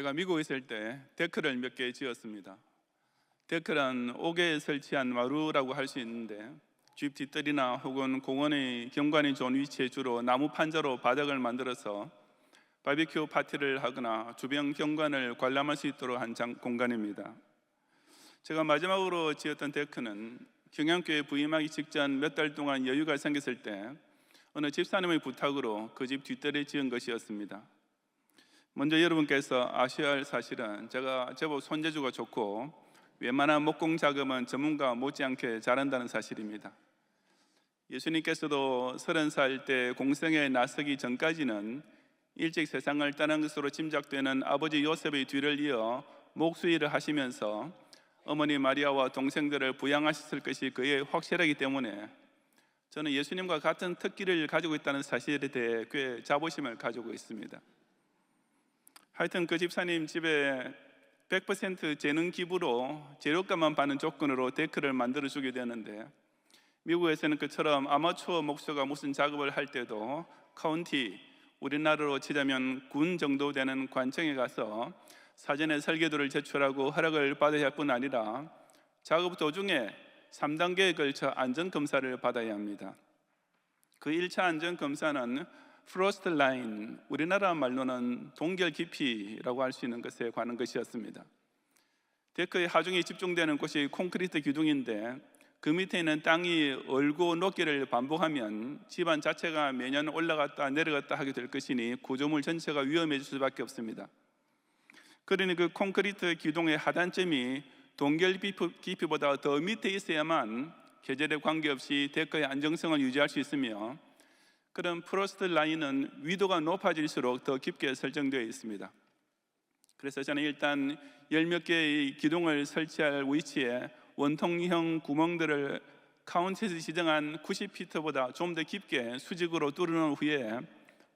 제가 미국에 있을 때 데크를 몇 개 지었습니다. 데크란 옥에 설치한 마루라고 할 수 있는데, 집 뒷뜰이나 혹은 공원의 경관이 좋은 위치에 주로 나무 판자로 바닥을 만들어서 바비큐 파티를 하거나 주변 경관을 관람할 수 있도록 한 공간입니다. 제가 마지막으로 지었던 데크는 경양교회 부임하기 직전 몇 달 동안 여유가 생겼을 때 어느 집사님의 부탁으로 그 집 뒷뜰에 지은 것이었습니다. 먼저 여러분께서 아셔야 할 사실은 제가 제법 손재주가 좋고 웬만한 목공 작업은 전문가 못지않게 잘한다는 사실입니다. 예수님께서도 30살 때 공생에 나서기 전까지는 일찍 세상을 떠난 것으로 짐작되는 아버지 요셉의 뒤를 이어 목수일을 하시면서 어머니 마리아와 동생들을 부양하셨을 것이 그의 확실하기 때문에 저는 예수님과 같은 특기를 가지고 있다는 사실에 대해 꽤 자부심을 가지고 있습니다. 하여튼 그 집사님 집에 100% 재능 기부로 재료값만 받는 조건으로 데크를 만들어주게 되는데, 미국에서는 그처럼 아마추어 목수가 무슨 작업을 할 때도 카운티, 우리나라로 치자면 군 정도 되는 관청에 가서 사전에 설계도를 제출하고 허락을 받아야 할 뿐 아니라 작업 도중에 3단계에 걸쳐 안전검사를 받아야 합니다. 그 1차 안전검사는 프로스트 라인, 우리나라 말로는 동결 깊이라고 할 수 있는 것에 관한 것이었습니다. 데크의 하중이 집중되는 곳이 콘크리트 기둥인데 그 밑에 있는 땅이 얼고 녹기를 반복하면 집안 자체가 매년 올라갔다 내려갔다 하게 될 것이니 구조물 전체가 위험해질 수밖에 없습니다. 그러니 그 콘크리트 기둥의 하단점이 동결 깊이보다 더 밑에 있어야만 계절에 관계없이 데크의 안정성을 유지할 수 있으며, 그런 프로스트 라인은 위도가 높아질수록 더 깊게 설정되어 있습니다. 그래서 저는 일단 10몇 개의 기둥을 설치할 위치에 원통형 구멍들을 카운티에서 지정한 90피트보다 좀 더 깊게 수직으로 뚫어놓은 후에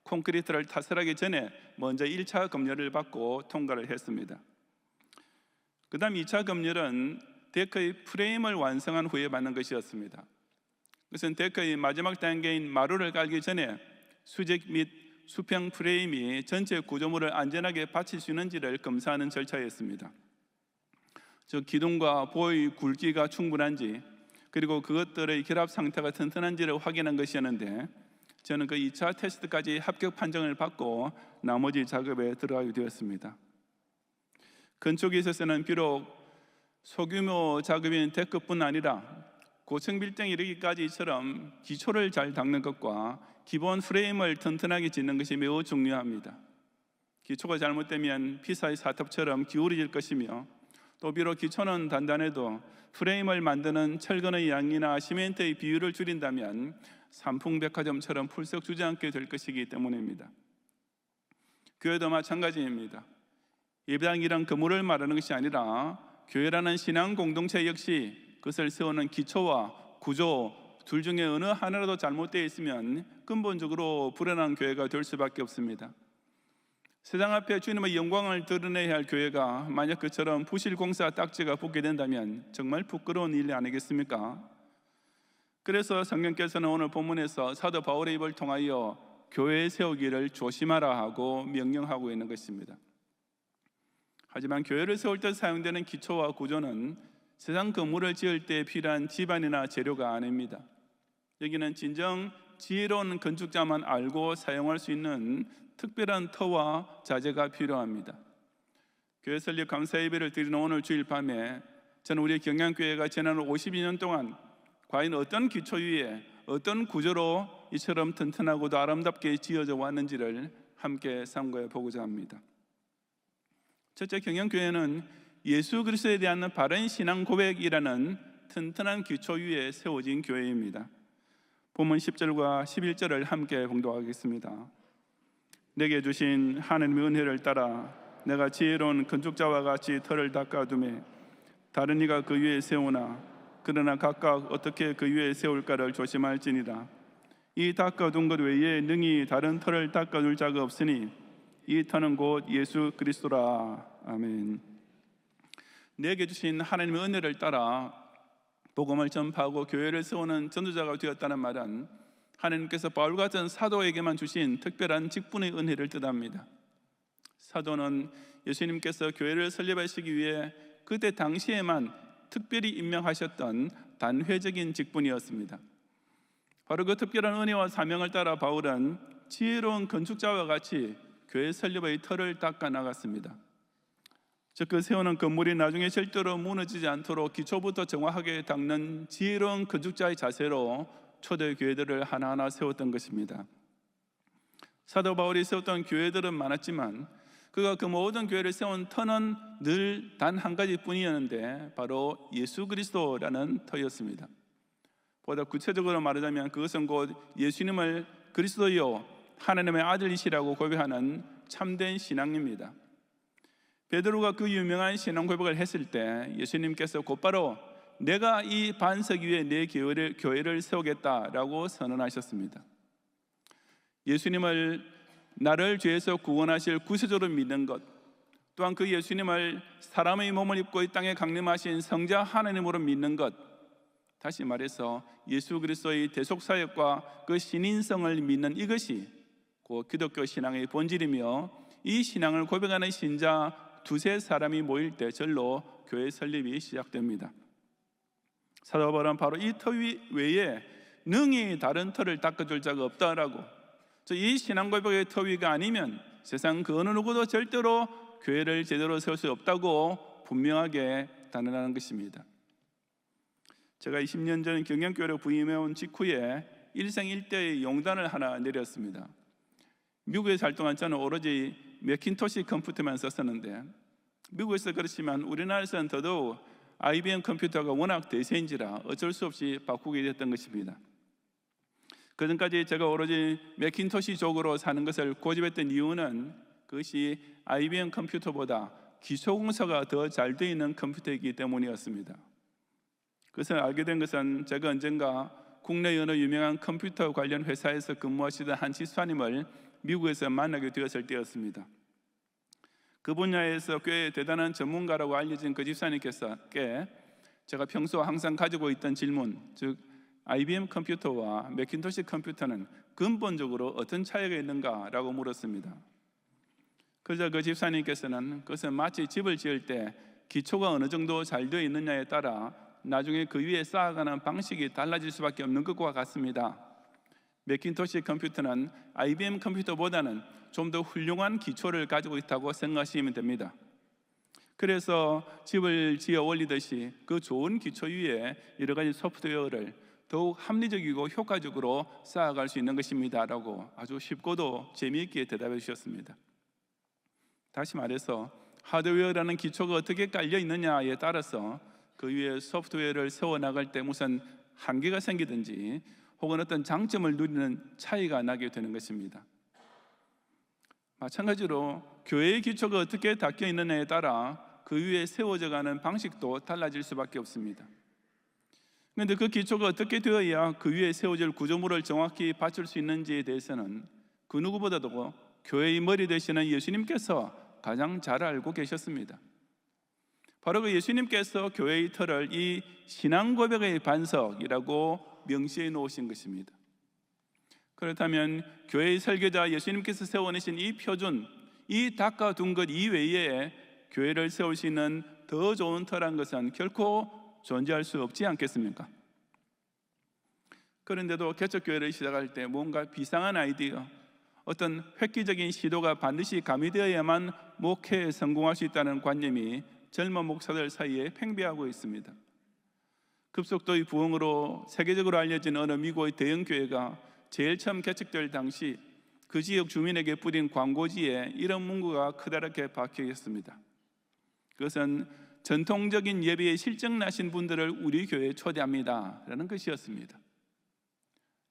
콘크리트를 타설하기 전에 먼저 1차 검열을 받고 통과를 했습니다. 그 다음 2차 검열은 데크의 프레임을 완성한 후에 받는 것이었습니다. 그것은 데크의 마지막 단계인 마루를 깔기 전에 수직 및 수평 프레임이 전체 구조물을 안전하게 받칠 수 있는지를 검사하는 절차였습니다. 즉 기둥과 보의 굵기가 충분한지, 그리고 그것들의 결합 상태가 튼튼한지를 확인한 것이었는데, 저는 그 2차 테스트까지 합격 판정을 받고 나머지 작업에 들어가게 되었습니다. 건축에 있어서는 비록 소규모 작업인 데크뿐 아니라 고층 빌딩에 이르기까지처럼 기초를 잘 닦는 것과 기본 프레임을 튼튼하게 짓는 것이 매우 중요합니다. 기초가 잘못되면 피사의 사탑처럼 기울어질 것이며, 또 비록 기초는 단단해도 프레임을 만드는 철근의 양이나 시멘트의 비율을 줄인다면 삼풍백화점처럼 풀썩 주지 않게 될 것이기 때문입니다. 교회도 마찬가지입니다. 예배당이란 건물을 말하는 것이 아니라 교회라는 신앙 공동체 역시 그것을 세우는 기초와 구조 둘 중에 어느 하나라도 잘못되어 있으면 근본적으로 불안한 교회가 될 수밖에 없습니다. 세상 앞에 주님의 영광을 드러내야 할 교회가 만약 그처럼 부실공사 딱지가 붙게 된다면 정말 부끄러운 일 아니겠습니까? 그래서 성경께서는 오늘 본문에서 사도 바울의 입을 통하여 교회 세우기를 조심하라 하고 명령하고 있는 것입니다. 하지만 교회를 세울 때 사용되는 기초와 구조는 세상 건물을 지을 때 필요한 집안이나 재료가 아닙니다. 여기는 진정 지혜로운 건축자만 알고 사용할 수 있는 특별한 터와 자재가 필요합니다. 교회 설립 감사 예배를 드리는 오늘 주일 밤에 저는 우리 경양교회가 지난 52년 동안 과연 어떤 기초 위에 어떤 구조로 이처럼 튼튼하고도 아름답게 지어져 왔는지를 함께 상고해 보고자 합니다. 첫째, 경양교회는 예수 그리스도에 대한 바른 신앙 고백이라는 튼튼한 기초 위에 세워진 교회입니다. 본문 10절과 11절을 함께 봉독하겠습니다. 내게 주신 하나님의 은혜를 따라 내가 지혜로운 건축자와 같이 터를 닦아두매 다른 이가 그 위에 세우나 그러나 각각 어떻게 그 위에 세울까를 조심할지니라. 이 닦아둔 것 외에 능히 다른 터를 닦아둘 자가 없으니 이 터는 곧 예수 그리스도라. 아멘. 내게 주신 하나님의 은혜를 따라 복음을 전파하고 교회를 세우는 전도자가 되었다는 말은 하나님께서 바울 같은 사도에게만 주신 특별한 직분의 은혜를 뜻합니다. 사도는 예수님께서 교회를 설립하시기 위해 그때 당시에만 특별히 임명하셨던 단회적인 직분이었습니다. 바로 그 특별한 은혜와 사명을 따라 바울은 지혜로운 건축자와 같이 교회 설립의 틀을 닦아 나갔습니다. 즉, 그 세우는 건물이 나중에 절대로 무너지지 않도록 기초부터 정확하게 닦는 지혜로운 건축자의 자세로 초대 교회들을 하나하나 세웠던 것입니다. 사도 바울이 세웠던 교회들은 많았지만 그가 그 모든 교회를 세운 터는 늘 단 한 가지뿐이었는데 바로 예수 그리스도라는 터였습니다. 보다 구체적으로 말하자면 그것은 곧 예수님을 그리스도요 하나님의 아들이시라고 고백하는 참된 신앙입니다. 베드로가 그 유명한 신앙 고백을 했을 때 예수님께서 곧바로 내가 이 반석 위에 내 교회를 세우겠다라고 선언하셨습니다. 예수님을 나를 죄에서 구원하실 구세주로 믿는 것, 또한 그 예수님을 사람의 몸을 입고 이 땅에 강림하신 성자 하나님으로 믿는 것, 다시 말해서 예수 그리스도의 대속사역과 그 신인성을 믿는 이것이 곧 기독교 신앙의 본질이며, 이 신앙을 고백하는 신자 두세 사람이 모일 때 절로 교회 설립이 시작됩니다. 사도 바울은 바로 이 터 외에 능히 다른 터를 닦아줄 자가 없다라고, 이 신앙 고백의 터 위가 아니면 세상 그 어느 누구도 절대로 교회를 제대로 세울 수 없다고 분명하게 단언하는 것입니다. 제가 20년 전 경영교회로 부임해온 직후에 일생일대의 용단을 하나 내렸습니다. 미국에 살 동안 저는 오로지 매킨토시 컴퓨터만 썼었는데, 미국에서 그렇지만 우리나라에서는 더더욱 IBM 컴퓨터가 워낙 대세인지라 어쩔 수 없이 바꾸게 됐던 것입니다. 그전까지 제가 오로지 매킨토시 쪽으로 사는 것을 고집했던 이유는 그것이 IBM 컴퓨터보다 기초공사가 더 잘 되어 있는 컴퓨터이기 때문이었습니다. 그것을 알게 된 것은 제가 언젠가 국내 어느 유명한 컴퓨터 관련 회사에서 근무하시던 한 지사님을 미국에서 만나게 되었을 때였습니다. 그 분야에서 꽤 대단한 전문가라고 알려진 그 집사님께서께 제가 평소 항상 가지고 있던 질문, 즉 IBM 컴퓨터와 매킨토시 컴퓨터는 근본적으로 어떤 차이가 있는가라고 물었습니다. 그저 그 집사님께서는 그것은 마치 집을 지을 때 기초가 어느 정도 잘 되어 있느냐에 따라 나중에 그 위에 쌓아가는 방식이 달라질 수밖에 없는 것과 같습니다. 매킨토시 컴퓨터는 IBM 컴퓨터보다는 좀 더 훌륭한 기초를 가지고 있다고 생각하시면 됩니다. 그래서 집을 지어 올리듯이 그 좋은 기초 위에 여러 가지 소프트웨어를 더욱 합리적이고 효과적으로 쌓아갈 수 있는 것입니다 라고 아주 쉽고도 재미있게 대답해 주셨습니다. 다시 말해서 하드웨어라는 기초가 어떻게 깔려 있느냐에 따라서 그 위에 소프트웨어를 세워나갈 때 무슨 한계가 생기든지 혹은 어떤 장점을 누리는 차이가 나게 되는 것입니다. 마찬가지로 교회의 기초가 어떻게 닦여 있느냐에 따라 그 위에 세워져가는 방식도 달라질 수밖에 없습니다. 그런데 그 기초가 어떻게 되어야 그 위에 세워질 구조물을 정확히 받칠 수 있는지에 대해서는 그 누구보다도 교회의 머리 되시는 예수님께서 가장 잘 알고 계셨습니다. 바로 그 예수님께서 교회의 틀을 이 신앙 고백의 반석이라고 명시해 놓으신 것입니다. 그렇다면 교회의 설계자 예수님께서 세워내신 이 표준, 이 닦아둔 것 이외에 교회를 세울 수 있는 더 좋은 터란 것은 결코 존재할 수 없지 않겠습니까? 그런데도 개척교회를 시작할 때 뭔가 비상한 아이디어, 어떤 획기적인 시도가 반드시 가미되어야만 목회에 성공할 수 있다는 관념이 젊은 목사들 사이에 팽배하고 있습니다. 급속도의 부흥으로 세계적으로 알려진 어느 미국의 대형 교회가 제일 처음 개척될 당시 그 지역 주민에게 뿌린 광고지에 이런 문구가 커다랗게 박혀 있습니다. 그것은 전통적인 예배에 실증나신 분들을 우리 교회에 초대합니다 라는 것이었습니다.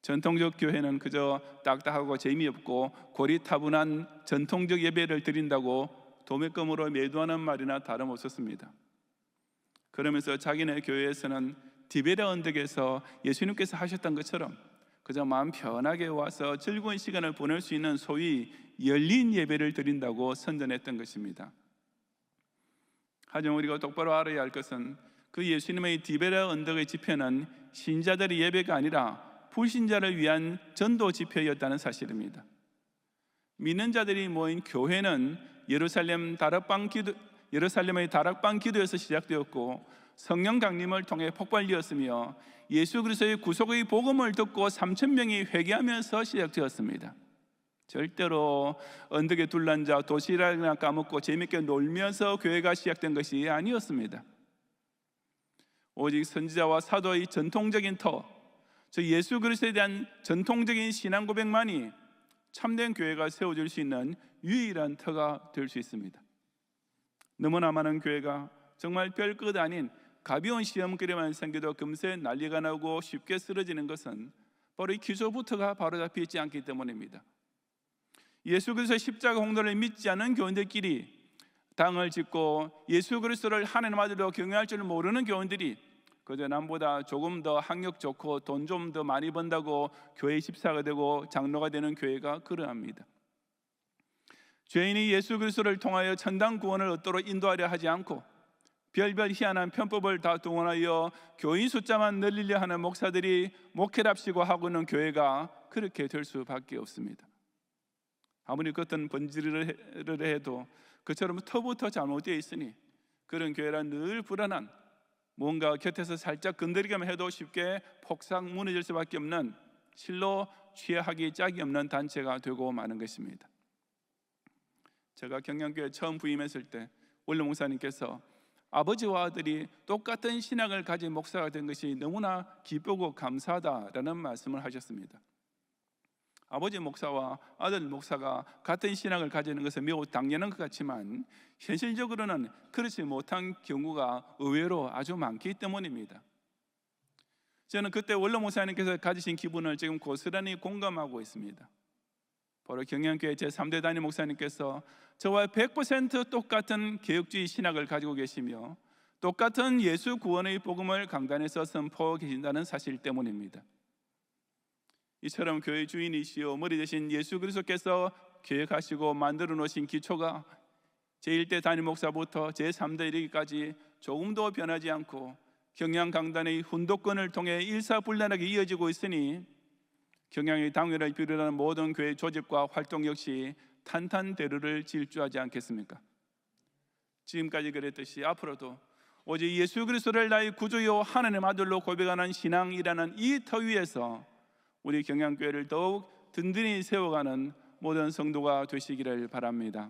전통적 교회는 그저 딱딱하고 재미없고 고리타분한 전통적 예배를 드린다고 도매금으로 매도하는 말이나 다름없었습니다. 그러면서 자기네 교회에서는 디베라 언덕에서 예수님께서 하셨던 것처럼 그저 마음 편하게 와서 즐거운 시간을 보낼 수 있는 소위 열린 예배를 드린다고 선전했던 것입니다. 하지만 우리가 똑바로 알아야 할 것은 그 예수님의 디베라 언덕의 집회는 신자들의 예배가 아니라 불신자를 위한 전도 집회였다는 사실입니다. 믿는 자들이 모인 교회는 예루살렘의 다락방 기도에서 시작되었고 성령 강림을 통해 폭발되었으며 예수 그리스도의 구속의 복음을 듣고 3,000명이 회개하면서 시작되었습니다. 절대로 언덕에 둘러앉아 도시락이나 까먹고 재밌게 놀면서 교회가 시작된 것이 아니었습니다. 오직 선지자와 사도의 전통적인 터, 즉 예수 그리스도에 대한 전통적인 신앙 고백만이 참된 교회가 세워질 수 있는 유일한 터가 될 수 있습니다. 너무나 많은 교회가 정말 별것 아닌 가벼운 시험거리만 생겨도 금세 난리가 나고 쉽게 쓰러지는 것은 바로 이 기초부터가 바로잡혀 있지 않기 때문입니다. 예수 그리스도의 십자가 공로를 믿지 않은 교인들끼리 당을 짓고 예수 그리스도를 하나님 아들로 경외할 줄 모르는 교인들이 그저 남보다 조금 더 학력 좋고 돈 좀 더 많이 번다고 교회 집사가 되고 장로가 되는 교회가 그러합니다. 죄인이 예수 그리스도를 통하여 천당 구원을 얻도록 인도하려 하지 않고 별별 희한한 편법을 다 동원하여 교인 숫자만 늘리려 하는 목사들이 목회랍시고 하고 있는 교회가 그렇게 될 수밖에 없습니다. 아무리 겉은 번지르르 해도 그처럼 터부터 잘못되어 있으니 그런 교회란 늘 불안한, 뭔가 곁에서 살짝 건드리기만 해도 쉽게 폭삭 무너질 수밖에 없는, 실로 취하기 짝이 없는 단체가 되고 마는 것입니다. 제가 경량교회 처음 부임했을 때 원로 목사님께서 아버지와 아들이 똑같은 신앙을 가진 목사가 된 것이 너무나 기쁘고 감사하다라는 말씀을 하셨습니다. 아버지 목사와 아들 목사가 같은 신앙을 가지는 것은 매우 당연한 것 같지만 현실적으로는 그렇지 못한 경우가 의외로 아주 많기 때문입니다. 저는 그때 원로 목사님께서 가지신 기분을 지금 고스란히 공감하고 있습니다. 바로 경양교회 제3대 담임 목사님께서 저와 100% 똑같은 개혁주의 신학을 가지고 계시며 똑같은 예수 구원의 복음을 강단에서 선포하고 계신다는 사실 때문입니다. 이처럼 교회 주인이시오 머리 되신 예수 그리스도께서 계획하시고 만들어 놓으신 기초가 제1대 담임 목사부터 제3대 이르기까지 조금도 변하지 않고 경양 강단의 훈독권을 통해 일사불란하게 이어지고 있으니 경양의 당회를 비롯하는 모든 교회 조직과 활동 역시 탄탄대로를 질주하지 않겠습니까? 지금까지 그랬듯이 앞으로도 오직 예수 그리스도를 나의 구주요 하나님 아들로 고백하는 신앙이라는 이 터 위에서 우리 경양교회를 더욱 든든히 세워가는 모든 성도가 되시기를 바랍니다.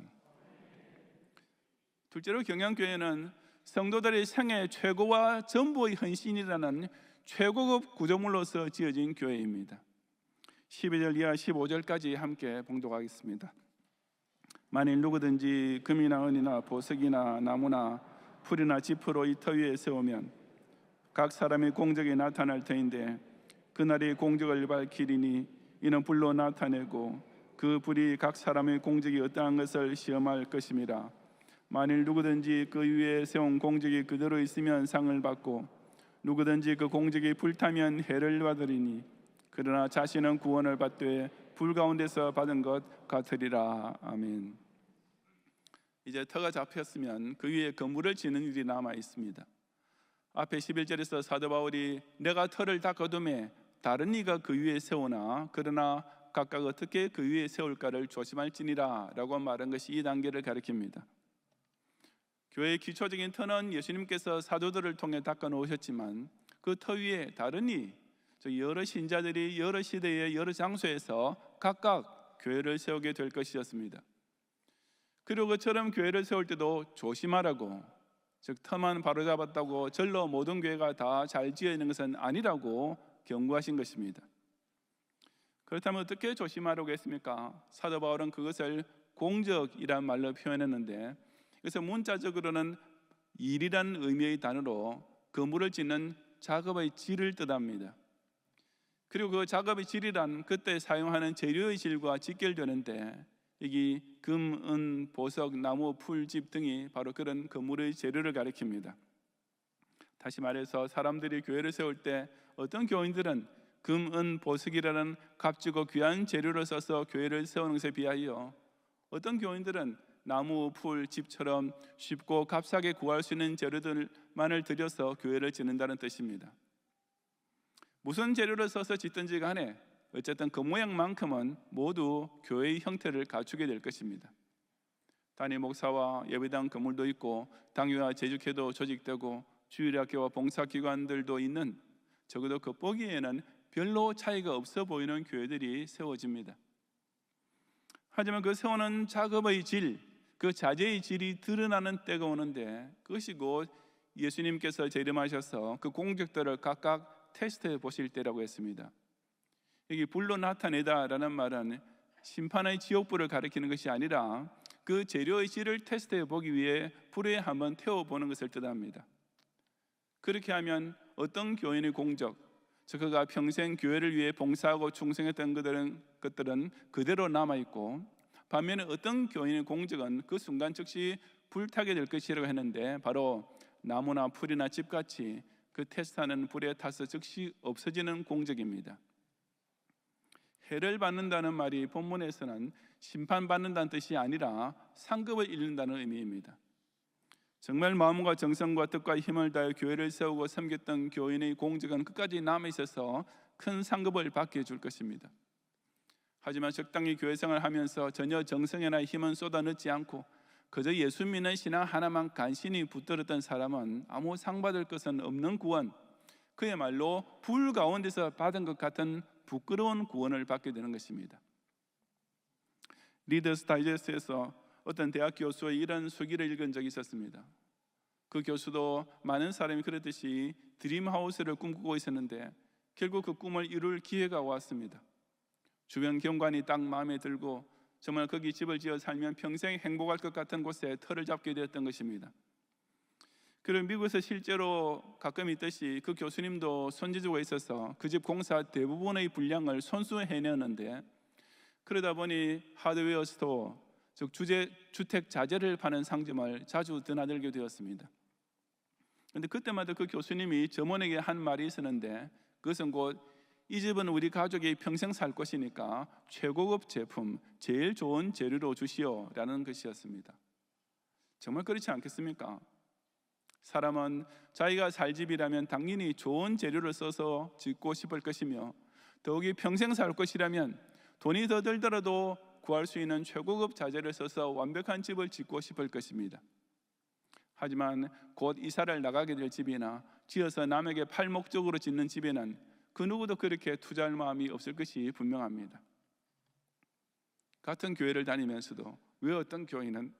둘째로 경양교회는 성도들의 생애 최고와 전부의 헌신이라는 최고급 구조물로서 지어진 교회입니다. 12절 이하 15절까지 함께 봉독하겠습니다. 만일 누구든지 금이나 은이나 보석이나 나무나 풀이나 지프로 이 터 위에 세우면 각 사람의 공적이 나타날 터인데 그날이 공적을 밝히리니 이는 불로 나타내고 그 불이 각 사람의 공적이 어떠한 것을 시험할 것임이라. 만일 누구든지 그 위에 세운 공적이 그대로 있으면 상을 받고 누구든지 그 공적이 불타면 해를 받으리니 그러나 자신은 구원을 받되 불 가운데서 받은 것 같으리라. 아멘. 이제 터가 잡혔으면 그 위에 건물을 짓는 일이 남아 있습니다. 앞에 11절에서 사도 바울이 내가 터를 다 거둠에 다른 이가 그 위에 세우나 그러나 각각 어떻게 그 위에 세울까를 조심할지니라 라고 말한 것이 이 단계를 가리킵니다. 교회의 기초적인 터는 예수님께서 사도들을 통해 닦아 놓으셨지만 그 터 위에 다른 이, 여러 신자들이 여러 시대의 여러 장소에서 각각 교회를 세우게 될 것이었습니다. 그리고 그처럼 교회를 세울 때도 조심하라고, 즉 터만 바로잡았다고 절로 모든 교회가 다 잘 지어 있는 것은 아니라고 경고하신 것입니다. 그렇다면 어떻게 조심하라고 했습니까? 사도 바울은 그것을 공적이란 말로 표현했는데 그래서 문자적으로는 일이라는 의미의 단어로 건물을 짓는 작업의 질을 뜻합니다. 그리고 그 작업의 질이란 그때 사용하는 재료의 질과 직결되는데 여기 금, 은, 보석, 나무, 풀, 집 등이 바로 그런 건물의 재료를 가리킵니다. 다시 말해서 사람들이 교회를 세울 때 어떤 교인들은 금, 은, 보석이라는 값지고 귀한 재료를 써서 교회를 세우는 것에 비하여 어떤 교인들은 나무, 풀, 집처럼 쉽고 값싸게 구할 수 있는 재료들만을 들여서 교회를 짓는다는 뜻입니다. 무슨 재료를 써서 짓든지 간에 어쨌든 그 모양만큼은 모두 교회의 형태를 갖추게 될 것입니다. 단임 목사와 예배당 건물도 있고 당회와 제주회도 조직되고 주일학교와 봉사기관들도 있는, 적어도 겉보기에는 별로 차이가 없어 보이는 교회들이 세워집니다. 하지만 그 세우는 작업의 질, 그 자재의 질이 드러나는 때가 오는데, 그것이 곧 예수님께서 재림하셔서 그 공적들을 각각 테스트해 보실 때라고 했습니다. 여기 불로 나타내다라는 말은 심판의 지옥불을 가리키는 것이 아니라 그 재료의 질을 테스트해 보기 위해 불에 한번 태워보는 것을 뜻합니다. 그렇게 하면 어떤 교인의 공적, 즉 그가 평생 교회를 위해 봉사하고 충성했던 것들은 그대로 남아있고, 반면에 어떤 교인의 공적은 그 순간 즉시 불타게 될 것이라고 했는데, 바로 나무나 풀이나 집같이 그 테스트하는 불에 타서 즉시 없어지는 공적입니다. 해를 받는다는 말이 본문에서는 심판받는다는 뜻이 아니라 상급을 잃는다는 의미입니다. 정말 마음과 정성과 뜻과 힘을 다해 교회를 세우고 섬겼던 교인의 공적은 끝까지 남아있어서 큰 상급을 받게 해줄 것입니다. 하지만 적당히 교회 생활을 하면서 전혀 정성이나 힘은 쏟아넣지 않고 그저 예수 믿는 신앙 하나만 간신히 붙들었던 사람은 아무 상 받을 것은 없는 구원, 그야말로 불 가운데서 받은 것 같은 부끄러운 구원을 받게 되는 것입니다. 리더스 다이제스트에서 어떤 대학 교수의 이런 수기를 읽은 적이 있었습니다. 그 교수도 많은 사람이 그랬듯이 드림하우스를 꿈꾸고 있었는데 결국 그 꿈을 이룰 기회가 왔습니다. 주변 경관이 딱 마음에 들고 정말 거기 집을 지어 살면 평생 행복할 것 같은 곳에 터를 잡게 되었던 것입니다. 그리고 미국에서 실제로 가끔 있듯이 그 교수님도 손재주가 있어서 그 집 공사 대부분의 분량을 손수 해내는데, 그러다 보니 하드웨어 스토어, 즉 주택 자재를 파는 상점을 자주 드나들게 되었습니다. 그런데 그때마다 그 교수님이 점원에게 한 말이 있었는데, 그것은 곧 이 집은 우리 가족이 평생 살 것이니까 최고급 제품, 제일 좋은 재료로 주시오라는 것이었습니다. 정말 그렇지 않겠습니까? 사람은 자기가 살 집이라면 당연히 좋은 재료를 써서 짓고 싶을 것이며, 더욱이 평생 살 것이라면 돈이 더 들더라도 구할 수 있는 최고급 자재를 써서 완벽한 집을 짓고 싶을 것입니다. 하지만 곧 이사를 나가게 될 집이나 지어서 남에게 팔 목적으로 짓는 집에는 그 누구도 그렇게 투자할 마음이 없을 것이 분명합니다. 같은 교회를 다니면서도 왜 어떤 교인은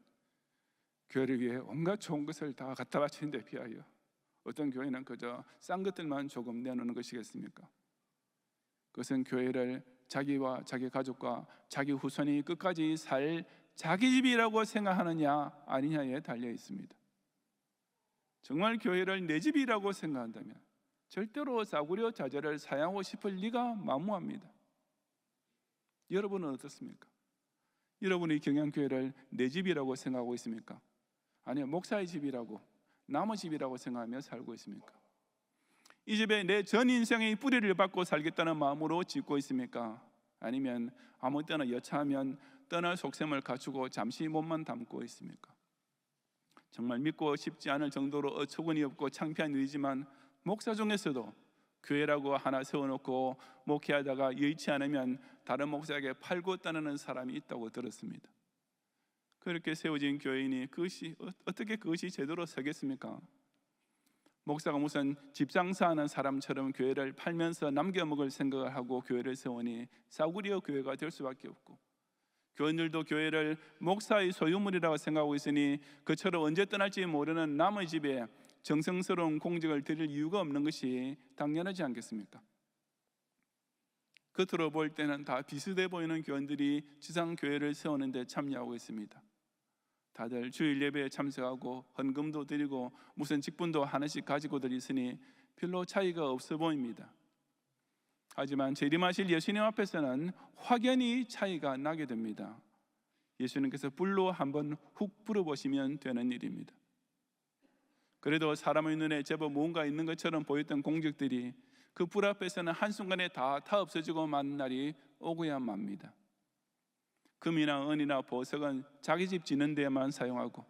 교회를 위해 온갖 좋은 것을 다 갖다 바치는 데 비하여 어떤 교회는 그저 싼 것들만 조금 내놓는 것이겠습니까? 그것은 교회를 자기와 자기 가족과 자기 후손이 끝까지 살 자기 집이라고 생각하느냐 아니냐에 달려 있습니다. 정말 교회를 내 집이라고 생각한다면 절대로 싸구려 자재를 사용하고 싶을 리가 만무합니다. 여러분은 어떻습니까? 여러분이 경양교회를 내 집이라고 생각하고 있습니까? 아니면 목사의 집이라고, 남의 집이라고 생각하며 살고 있습니까? 이 집에 내 전 인생의 뿌리를 받고 살겠다는 마음으로 짓고 있습니까? 아니면 아무 때나 여차하면 떠날 속셈을 갖추고 잠시 몸만 담고 있습니까? 정말 믿고 싶지 않을 정도로 어처구니 없고 창피한 일이지만 목사 중에서도 교회라고 하나 세워놓고 목회하다가 여의치 않으면 다른 목사에게 팔고 떠나는 사람이 있다고 들었습니다. 그렇게 세워진 교인이 어떻게 그것이 제대로 서겠습니까? 목사가 무슨 집장사하는 사람처럼 교회를 팔면서 남겨먹을 생각을 하고 교회를 세우니 싸구려 교회가 될 수밖에 없고, 교인들도 교회를 목사의 소유물이라고 생각하고 있으니 그처럼 언제 떠날지 모르는 남의 집에 정성스러운 공적을 드릴 이유가 없는 것이 당연하지 않겠습니까? 겉으로 볼 때는 다 비슷해 보이는 교인들이 지상교회를 세우는데 참여하고 있습니다. 다들 주일 예배에 참석하고 헌금도 드리고 무슨 직분도 하나씩 가지고들 있으니 별로 차이가 없어 보입니다. 하지만 재림하실 예수님 앞에서는 확연히 차이가 나게 됩니다. 예수님께서 불로 한번 훅 불어보시면 되는 일입니다. 그래도 사람의 눈에 제법 뭔가 있는 것처럼 보였던 공적들이 그 불 앞에서는 한순간에 다 없어지고 마는 날이 오고야 맙니다. 금이나 은이나 보석은 자기 집 짓는 데만 사용하고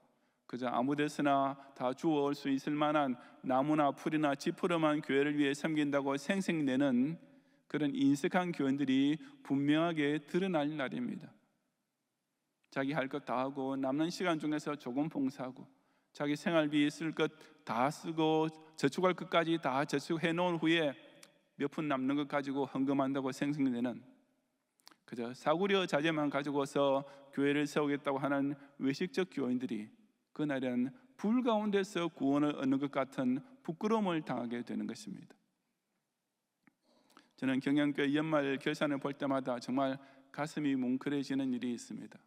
그저 아무 데서나 다 주워올 수 있을 만한 나무나 풀이나 지푸로만 교회를 위해 섬긴다고 생색내는 그런 인색한 교인들이 분명하게 드러날 날입니다. 자기 할 것 다 하고 남는 시간 중에서 조금 봉사하고 자기 생활비 쓸 것 다 쓰고 저축할 것까지 다 저축해 놓은 후에 몇 푼 남는 것 가지고 헌금한다고 생생되는 그저 사구려 자재만 가지고서 교회를 세우겠다고 하는 외식적 교인들이 그날은 불 가운데서 구원을 얻는 것 같은 부끄러움을 당하게 되는 것입니다. 저는 경양교회 연말 결산을 볼 때마다 정말 가슴이 뭉클해지는 일이 있습니다.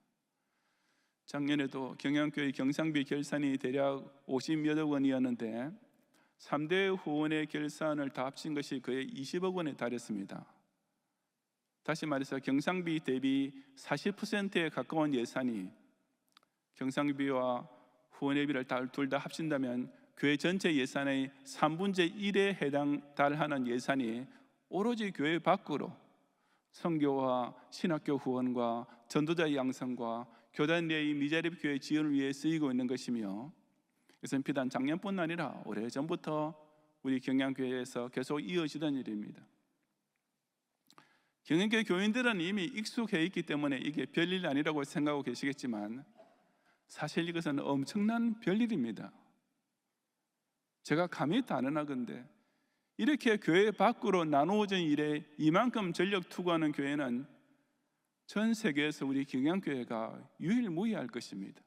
작년에도 경양교회 경상비 결산이 대략 50여억 원이었는데 3대 후원의 결산을 다 합친 것이 거의 20억 원에 달했습니다. 다시 말해서 경상비 대비 40%에 가까운 예산이 경상비와 후원회비를 둘 다 합친다면 교회 전체 예산의 3분의 1에 달하는 예산이 오로지 교회 밖으로 선교와 신학교 후원과 전도자 양성과 교단 내의 미자립 교회 지원을 위해 쓰이고 있는 것이며 이것은 비단 작년뿐 아니라 오래전부터 우리 경양교회에서 계속 이어지던 일입니다. 경양교회 교인들은 이미 익숙해 있기 때문에 이게 별일 아니라고 생각하고 계시겠지만 사실 이것은 엄청난 별일입니다. 제가 감히 단언하건대 이렇게 교회 밖으로 나누어진 일에 이만큼 전력 투구하는 교회는 전 세계에서 우리 경양교회가 유일무이할 것입니다.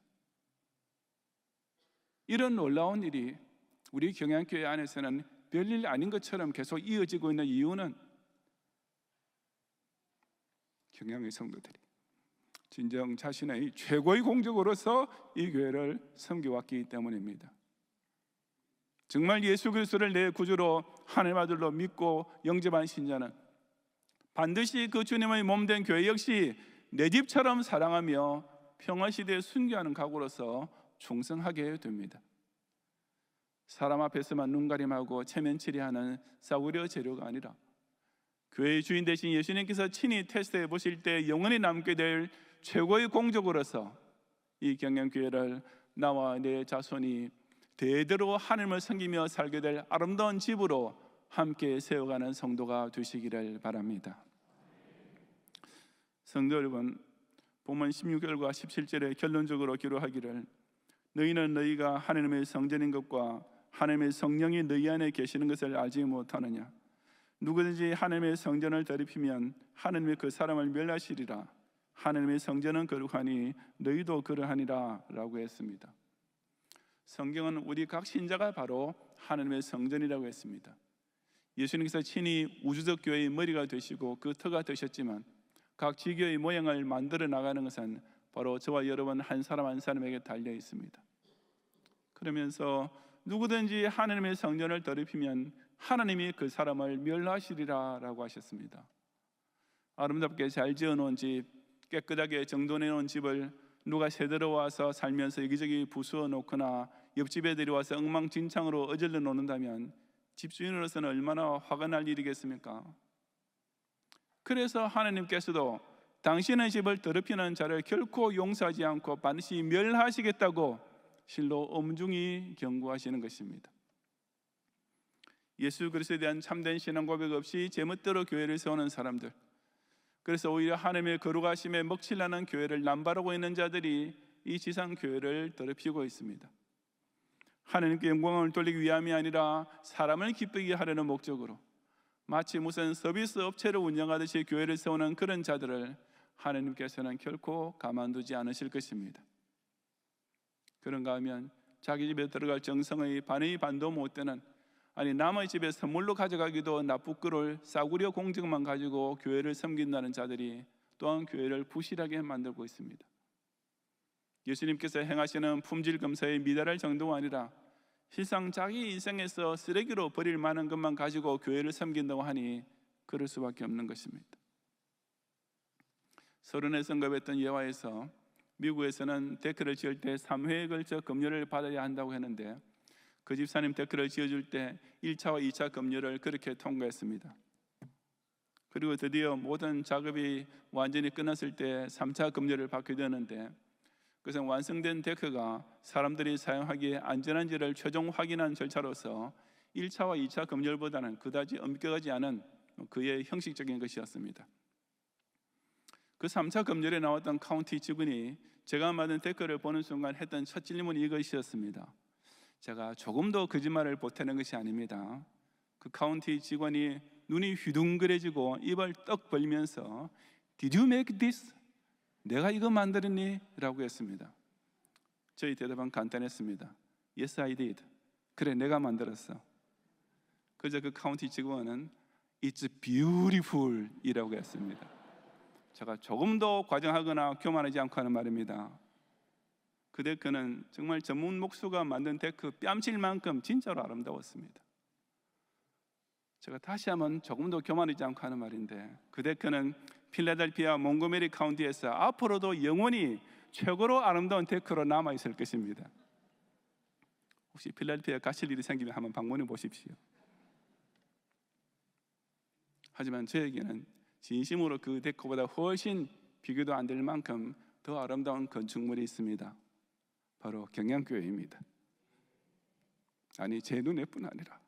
이런 놀라운 일이 우리 경양교회 안에서는 별일 아닌 것처럼 계속 이어지고 있는 이유는 경양의 성도들이 진정 자신의 최고의 공적으로서 이 교회를 섬겨왔기 때문입니다. 정말 예수 그리스도를 내 구주로 하나님 아들로 믿고 영접한 신자는 반드시 그 주님의 몸된 교회 역시 내 집처럼 사랑하며 평화시대에 순교하는 각오로서 충성하게 됩니다. 사람 앞에서만 눈가림하고 체면치레하는 싸구려 재료가 아니라 교회의 주인 되신 예수님께서 친히 테스트해 보실 때 영원히 남게 될 최고의 공적으로서 이 경양교회를 나와 내 자손이 대대로 하나님을 섬기며 살게 될 아름다운 집으로 함께 세워가는 성도가 되시기를 바랍니다. 성도 여러분, 본문 16절과 17절에 결론적으로 기록하기를 너희는 너희가 하나님의 성전인 것과 하나님의 성령이 너희 안에 계시는 것을 알지 못하느냐. 누구든지 하나님의 성전을 더럽히면 하나님이 그 사람을 멸하시리라. 하나님의 성전은 거룩하니 너희도 그러하니라 라고 했습니다. 성경은 우리 각 신자가 바로 하나님의 성전이라고 했습니다. 예수님께서 친히 우주적 교회의 머리가 되시고 그 터가 되셨지만 각 지교의 모양을 만들어 나가는 것은 바로 저와 여러분 한 사람 한 사람에게 달려 있습니다. 그러면서 누구든지 하나님의 성전을 더럽히면 하나님이 그 사람을 멸하시리라 라고 하셨습니다. 아름답게 잘 지어놓은 집, 깨끗하게 정돈해놓은 집을 누가 새들어 와서 살면서 여기저기 부수어 놓거나 옆집에 데려와서 엉망진창으로 어질러 놓는다면 집주인으로서는 얼마나 화가 날 일이겠습니까? 그래서 하나님께서도 당신의 집을 더럽히는 자를 결코 용서하지 않고 반드시 멸하시겠다고 실로 엄중히 경고하시는 것입니다. 예수 그리스도에 대한 참된 신앙 고백 없이 제멋대로 교회를 세우는 사람들, 그래서 오히려 하나님의 거룩하심에 먹칠하는 교회를 남발하고 있는 자들이 이 지상 교회를 더럽히고 있습니다. 하나님께 영광을 돌리기 위함이 아니라 사람을 기쁘게 하려는 목적으로 마치 무슨 서비스 업체를 운영하듯이 교회를 세우는 그런 자들을 하나님께서는 결코 가만두지 않으실 것입니다. 그런가 하면 자기 집에 들어갈 정성의 반의 반도 못 되는, 아니 남의 집에 선물로 가져가기도 나쁘끄러울 싸구려 공적만 가지고 교회를 섬긴다는 자들이 또한 교회를 부실하게 만들고 있습니다. 예수님께서 행하시는 품질 검사에 미달할 정도가 아니라 실상 자기 인생에서 쓰레기로 버릴 만한 것만 가지고 교회를 섬긴다고 하니 그럴 수밖에 없는 것입니다. 서른에 성급했던 예화에서 미국에서는 데크를 지을 때 3회에 걸쳐 급료를 받아야 한다고 했는데 그 집사님 데크를 지어줄 때 1차와 2차 급료를 그렇게 통과했습니다. 그리고 드디어 모든 작업이 완전히 끝났을 때 3차 급료를 받게 되는데 그것은 완성된 데크가 사람들이 사용하기에 안전한지를 최종 확인한 절차로서 1차와 2차 급료보다는 그다지 엄격하지 않은 그의 형식적인 것이었습니다. 그 3차 검열에 나왔던 카운티 직원이 제가 받은 댓글을 보는 순간 했던 첫 질문이 이것이었습니다. 제가 조금도 거짓말을 보태는 것이 아닙니다. 그 카운티 직원이 눈이 휘둥그레지고 입을 떡 벌면서 Did you make this? 내가 이거 만들었니? 라고 했습니다. 저희 대답은 간단했습니다. Yes, I did. 그래, 내가 만들었어. 그저 그 카운티 직원은 It's beautiful 이라고 했습니다. 제가 조금도 과장하거나 교만하지 않고 하는 말입니다. 그 데크는 정말 전문 목수가 만든 데크 뺨칠 만큼 진짜로 아름다웠습니다. 제가 다시 한번 조금도 교만하지 않고 하는 말인데, 그 데크는 필라델피아 몽고메리 카운티에서 앞으로도 영원히 최고로 아름다운 데크로 남아있을 것입니다. 혹시 필라델피아 가실 일이 생기면 한번 방문해 보십시오. 하지만 저에게는 진심으로 그 데크보다 훨씬 비교도 안 될 만큼 더 아름다운 건축물이 있습니다. 바로 경양교회입니다. 아니, 제 눈에뿐 아니라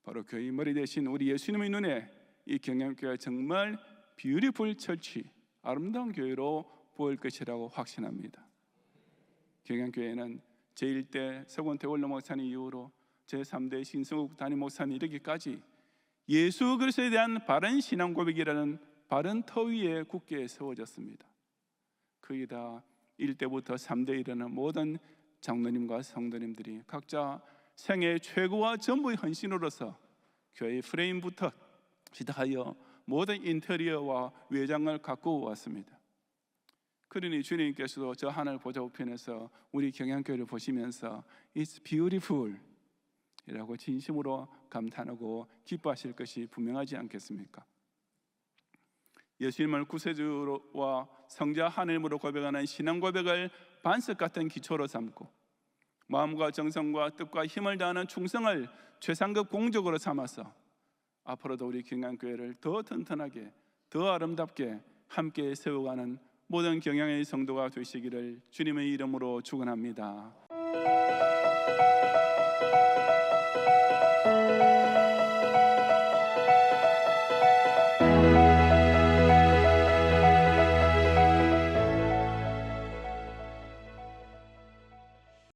바로 교회 머리 대신 우리 예수님의 눈에 이 경양교회가 정말 뷰티풀 처치, 아름다운 교회로 보일 것이라고 확신합니다. 경양교회는 제1대 서건태 원로 목사님 이후로 제3대 신성욱 담임 목사님 이르기까지 예수 그리스도에 대한 바른 신앙 고백이라는 바른 터 위에 굳게 세워졌습니다. 거의 다 1대부터 3대에 이르는 모든 장로님과 성도님들이 각자 생애 최고와 전부의 헌신으로서 교회의 프레임부터 시작하여 모든 인테리어와 외장을 가꾸어 왔습니다. 그러니 주님께서도 저 하늘 보좌 우편에서 우리 경양교회를 보시면서 It's beautiful 이라고 진심으로 감탄하고 기뻐하실 것이 분명하지 않겠습니까? 예수님을 구세주와 성자 하나님으로 고백하는 신앙 고백을 반석 같은 기초로 삼고 마음과 정성과 뜻과 힘을 다하는 충성을 최상급 공적으로 삼아서 앞으로도 우리 경양교회를 더 튼튼하게, 더 아름답게 함께 세워가는 모든 경양의 성도가 되시기를 주님의 이름으로 축원합니다.